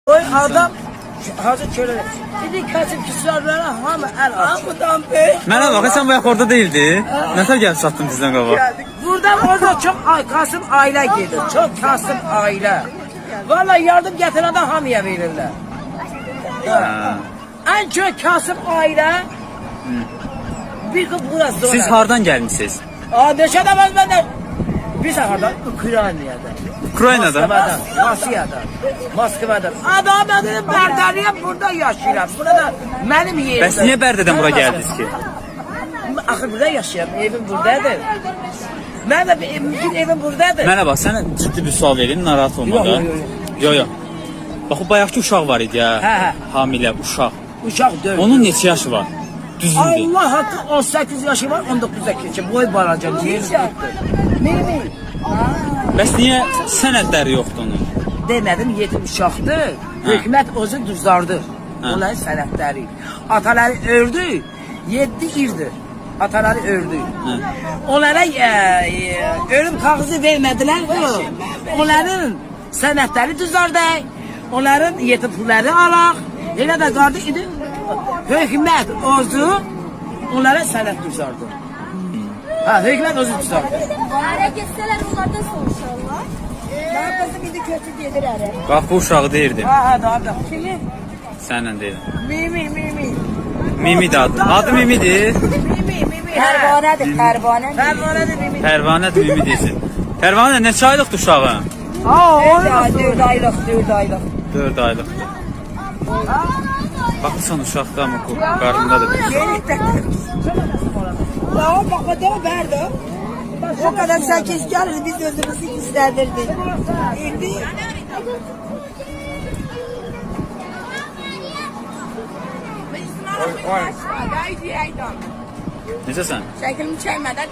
Oy adam hazır köle. Dedi kasıp küsürlere hamı el açıdan be. Mənə bax, sən bayaq orada değildi. Nətər gəlib çatdın bizdən qabaq? Buradan orada çok kasım aile gelir. Çok kasım aile. Vallahi yardım getirenden hamıya verirler. En çok kasım aile. Bir kız burası Siz hardan gəlmisiniz? Neşədə ben de bir seferden Ukrayna'da. Ukrayna'da? Moskva'dan, Rusya'dan, Moskva'dan. Adam dedim Bərdəliyəm burada yaşayıram. Burada benim yerim. Bəs niyə Bərdədən bura gəldiniz ki? Axı burada yaşayıram, evim buradadır. Ben de bütün evim buradadır. Mənə bax, sənə ciddi bir sual verim, narahat olma da. Yox. Bax, o bayaqki uşaq var idi ya. Hə. Hamilə uşaq. Uşaq 4. Onun neçə yaşı var? Düzündür. Allah haqqı 18 yaşı var, 19'a keçib. Boy balaca, yerim tutdu. Bəs niyə sənədləri yoxdur onun? Demədim yetim uşaqdır. Hökumət özü düzdardır. Onların sənədləri. Ataları öldü, 7 ildir. Ataları öldü. Onlara ölüm kağızı vermədilər. Onların sənədləri düzdardı. Onların yetim pulları alaq. Elə də qardı idi. Hökumət özü onlara sənəd düzdardı. Hökumət özü düzdardı. Araya geçseler onlardan soruşarlar. Ben kızım idi kötü gelir araya. Bax, bu uşağı deyirdim. Daha. Kimi? Sənlə deyirəm. Mimi. Mimidir adı. Adı Mimidir. Mimi. Pervanedir, pervane. Pərvanədir Mimi. Pərvanədir, Mimi deyilsin. Pərvanə neçə aylıqdır uşağın? Dört aylık. 4 aylıqdır. Baxırsan uşaqda mı qarnındadır? Ya bak da verdi. O kadar 8 gelir biz özümüzü isterdirdik. Şimdi Necəsən? şekilimi çekmeden